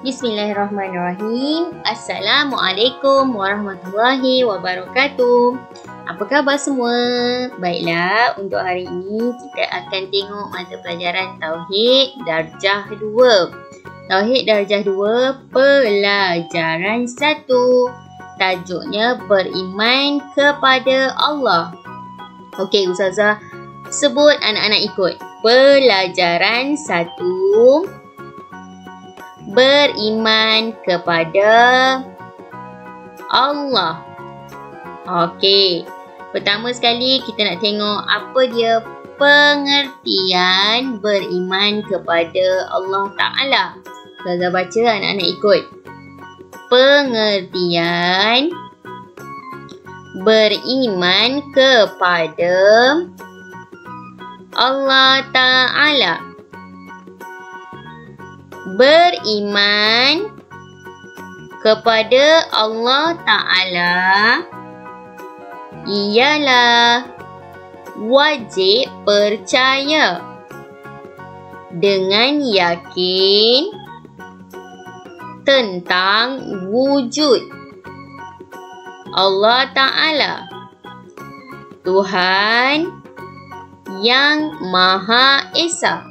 Bismillahirrahmanirrahim. Assalamualaikum warahmatullahi wabarakatuh. Apa khabar semua? Baiklah, untuk hari ini kita akan tengok mata pelajaran Tauhid Darjah 2. Tauhid Darjah 2 pelajaran 1. Tajuknya beriman kepada Allah. Okey, Ustazah sebut, anak-anak ikut. Pelajaran 1. Beriman kepada Allah. Okey. Pertama sekali kita nak tengok apa dia pengertian beriman kepada Allah Ta'ala. Ustazah baca, anak-anak ikut. Pengertian beriman kepada Allah Ta'ala. Beriman kepada Allah Ta'ala ialah wajib percaya dengan yakin tentang wujud Allah Ta'ala, Tuhan yang Maha Esa.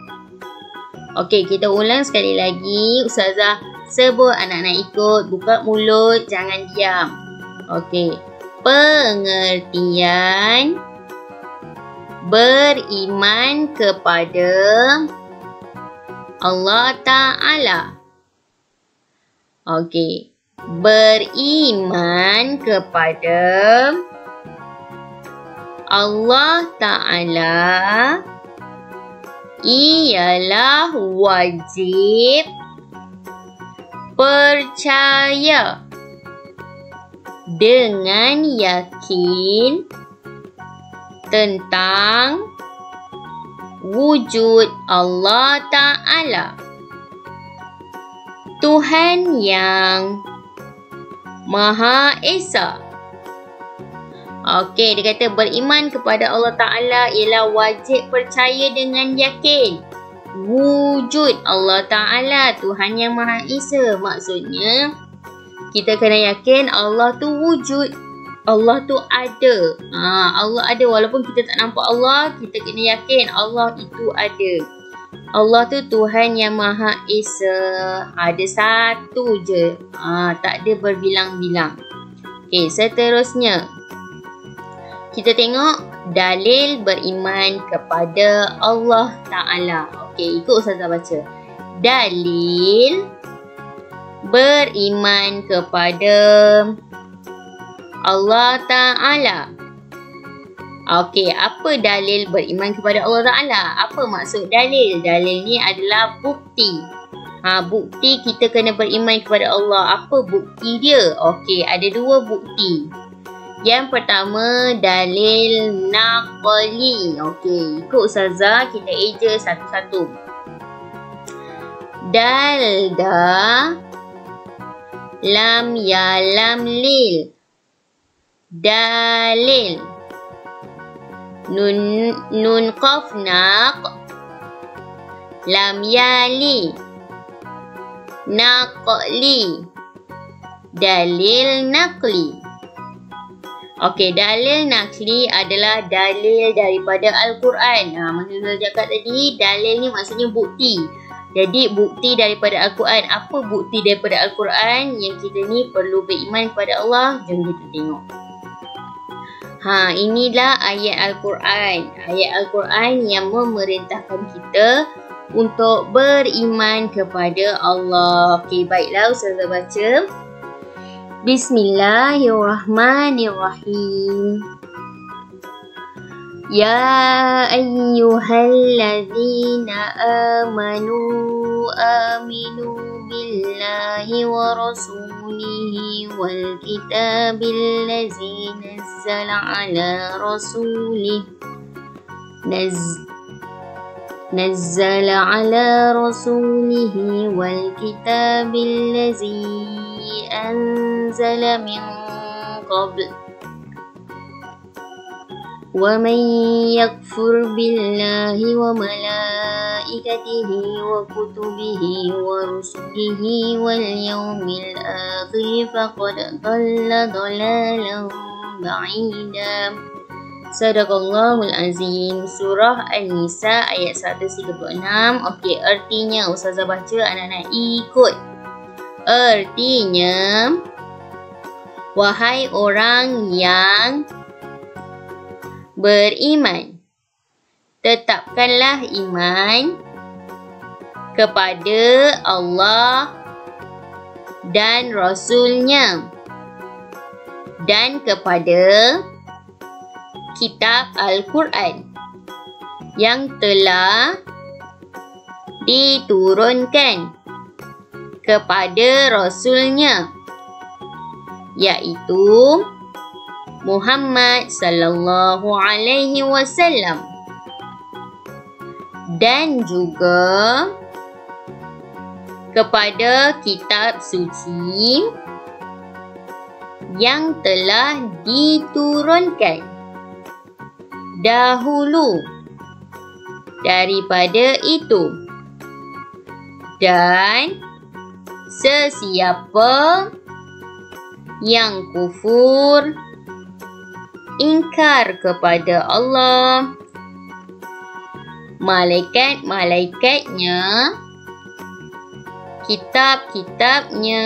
Okey, kita ulang sekali lagi. Ustazah sebut, anak-anak ikut. Buka mulut, jangan diam. Okey. Pengertian beriman kepada Allah Ta'ala. Okey. Beriman kepada Allah Ta'ala ialah wajib percaya dengan yakin tentang wujud Allah Ta'ala, Tuhan yang Maha Esa. Okey, dia kata beriman kepada Allah Ta'ala ialah wajib percaya dengan yakin wujud Allah Ta'ala, Tuhan yang Maha Esa. Maksudnya, kita kena yakin Allah tu wujud. Allah tu ada. Allah ada. Walaupun kita tak nampak Allah, kita kena yakin Allah itu ada. Allah tu Tuhan yang Maha Esa. Ada satu je. Tak ada berbilang-bilang. Okey, seterusnya. Kita tengok dalil beriman kepada Allah Ta'ala. Okey, ikut Ustazah baca. Dalil beriman kepada Allah Ta'ala. Okey, apa dalil beriman kepada Allah Ta'ala? Apa maksud dalil? Dalil ni adalah bukti. Bukti kita kena beriman kepada Allah. Apa bukti dia? Okey, ada dua bukti. Yang pertama, dalil naqli. Okey, ikut Ustazah, kita eja satu-satu. Dalda, lam ya lam lil. Dalil. Nun qaf naq, lam ya li. Naqli. Dalil naqli. Okey, dalil naqli adalah dalil daripada Al-Quran. Macam saya cakap tadi, dalil ni maksudnya bukti. Jadi, bukti daripada Al-Quran. Apa bukti daripada Al-Quran yang kita ni perlu beriman kepada Allah? Jom kita tengok. Inilah ayat Al-Quran. Ayat Al-Quran yang memerintahkan kita untuk beriman kepada Allah. Okey, baiklah Ustazah baca. Bismillahirrahmanirrahim. Ya ayyuhalladzina amanu aminu billahi wa rasulihi wal kitabil ladzi nazzala ala rasulih نزل على رسوله والكتاب الذي أنزل من قبل ومن يكفر بالله وملائكته malaikatihi wa kutubihi wa rusulihi wal yawmil akhir faqad dhalla dhalalan ba'ida. Sadaqallahul azim. Surah An-Nisa ayat 136. Okey, artinya Ustazah baca, anak-anak ikut. Artinya, wahai orang yang beriman, tetapkanlah iman kepada Allah dan Rasul-Nya dan kepada kitab Al-Quran yang telah diturunkan kepada Rasul-Nya, iaitu Muhammad sallallahu alaihi wasallam, dan juga kepada kitab suci yang telah diturunkan dahulu daripada itu, dan sesiapa yang kufur, ingkar kepada Allah, malaikat-malaikatnya, kitab-kitabnya,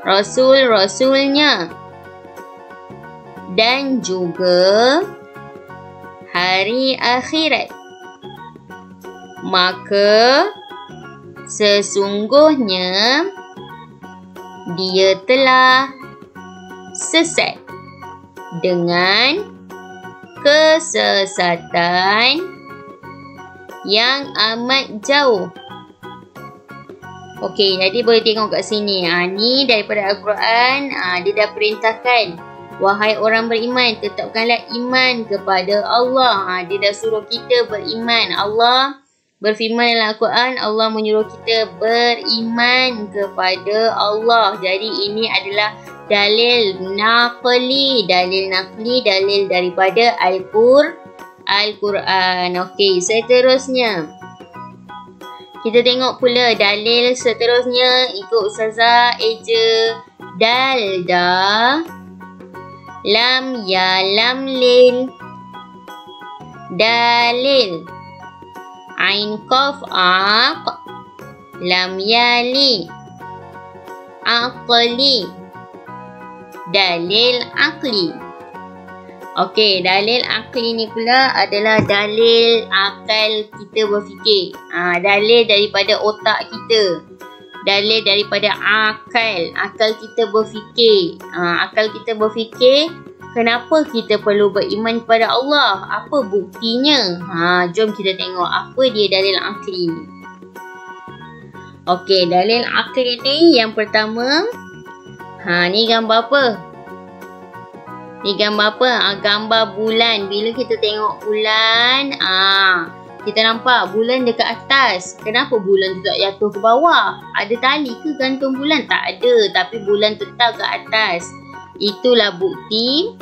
rasul-rasulnya, dan juga hari akhirat, maka sesungguhnya dia telah sesat dengan kesesatan yang amat jauh. Okey, jadi boleh tengok kat sini. Ni daripada Al-Quran. Dia dah perintahkan, wahai orang beriman, tetapkanlah iman kepada Allah. Dia dah suruh kita beriman. Allah berfirman dalam Al-Quran, Allah menyuruh kita beriman kepada Allah. Jadi ini adalah dalil naqli, dalil daripada Al-Quran. Okey, seterusnya kita tengok pula dalil seterusnya. Ikut Ustazah eja. Dalda, lam ya lam lil, dalil. Ain qaf aq, lam yali, aqli, dalil akli. Okey, dalil akli ni pula adalah dalil akal kita berfikir. Dalil daripada otak kita. Dalil daripada akal kita berfikir. Akal kita berfikir, kenapa kita perlu beriman kepada Allah? Apa buktinya? Jom kita tengok apa dia dalil akli ni. Okey, dalil akli ni yang pertama. Ni gambar apa? Ni gambar apa? Gambar bulan. Bila kita tengok bulan, kita nampak bulan dekat atas. Kenapa bulan tu tak jatuh ke bawah? Ada tali ke gantung bulan? Tak ada. Tapi bulan tetap ke atas. Itulah bukti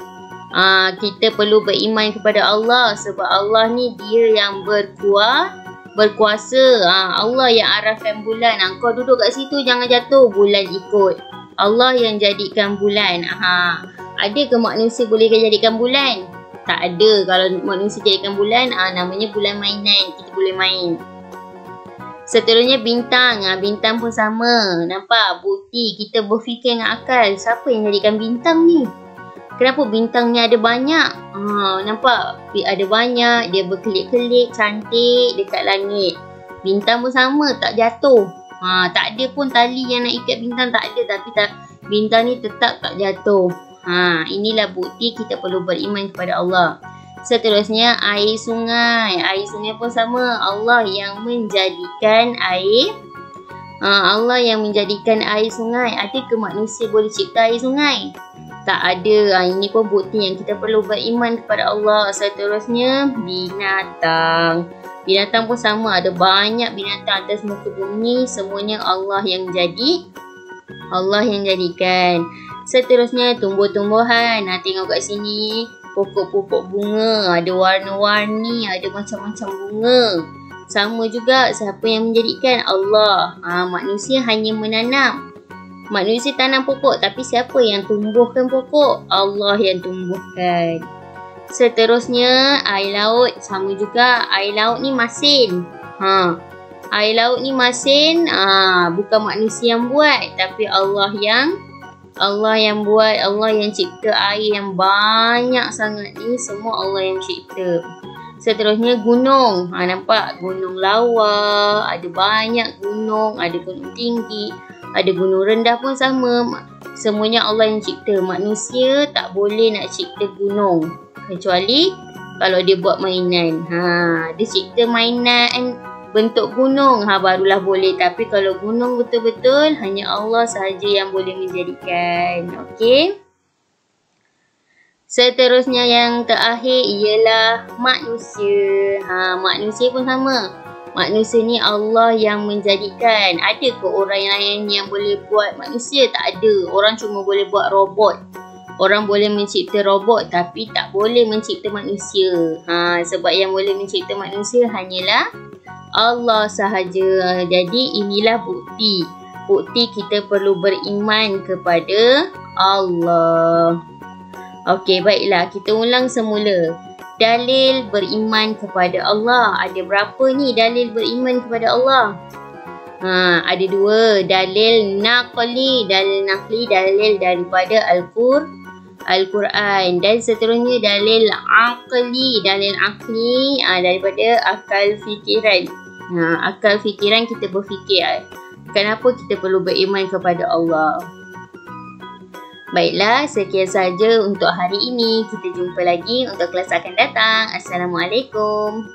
kita perlu beriman kepada Allah. Sebab Allah ni dia yang berkuasa. Allah yang arahkan bulan. Kau duduk kat situ jangan jatuh, bulan ikut. Allah yang jadikan bulan. Ada ke manusia boleh jadikan bulan? Tak ada. Kalau manusia jadikan bulan, namanya bulan mainan. Kita boleh main. Seterusnya bintang. Bintang pun sama. Nampak? Bukti kita berfikir dengan akal. Siapa yang jadikan bintang ni? Kenapa bintang ni ada banyak? Nampak? Ada banyak. Dia berkelip-kelip, cantik dekat langit. Bintang pun sama. Tak jatuh. Tak ada pun tali yang nak ikat bintang. Tak ada. Tapi bintang ni tetap tak jatuh. Inilah bukti kita perlu beriman kepada Allah. Seterusnya air sungai. Air sungai pun sama. Allah yang menjadikan air. Allah yang menjadikan air sungai. Ada ke manusia boleh cipta air sungai? Tak ada. Ini pun bukti yang kita perlu beriman kepada Allah. Seterusnya binatang. Binatang pun sama. Ada banyak binatang atas muka bumi. Semuanya Allah yang jadikan. Seterusnya tumbuh-tumbuhan. Tengok kat sini. Pokok-pokok bunga. Ada warna-warni. Ada macam-macam bunga. Sama juga, siapa yang menjadikan? Allah. Manusia hanya menanam. Manusia tanam pokok, tapi siapa yang tumbuhkan pokok? Allah yang tumbuhkan. Seterusnya, air laut. Sama juga, air laut ni masin. Air laut ni masin, bukan manusia yang buat, tapi Allah yang buat. Allah yang cipta air yang banyak sangat ni, semua Allah yang cipta. Seterusnya gunung. Nampak gunung lawa, ada banyak gunung, ada gunung tinggi, ada gunung rendah pun sama. Semuanya Allah yang cipta. Manusia tak boleh nak cipta gunung, kecuali kalau dia buat mainan. Dia cipta mainan bentuk gunung, barulah boleh. Tapi kalau gunung betul-betul, hanya Allah sahaja yang boleh menjadikan. Okey. Seterusnya yang terakhir ialah manusia. Manusia pun sama. Manusia ni Allah yang menjadikan. Ada ke orang lain yang boleh buat manusia? Tak ada. Orang cuma boleh buat robot. Orang boleh mencipta robot, tapi tak boleh mencipta manusia. Sebab yang boleh mencipta manusia hanyalah Allah sahaja. Jadi inilah bukti. Bukti kita perlu beriman kepada Allah. Okey, baiklah. Kita ulang semula. Dalil beriman kepada Allah. Ada berapa ni dalil beriman kepada Allah? Ada dua. Dalil naqli. Dalil naqli, dalil daripada Al-Quran. Dan seterusnya dalil aqli. Dalil aqli daripada akal fikiran. Akal fikiran, kita berfikir. Kenapa kita perlu beriman kepada Allah? Baiklah, sekian saja untuk hari ini. Kita jumpa lagi untuk kelas akan datang. Assalamualaikum.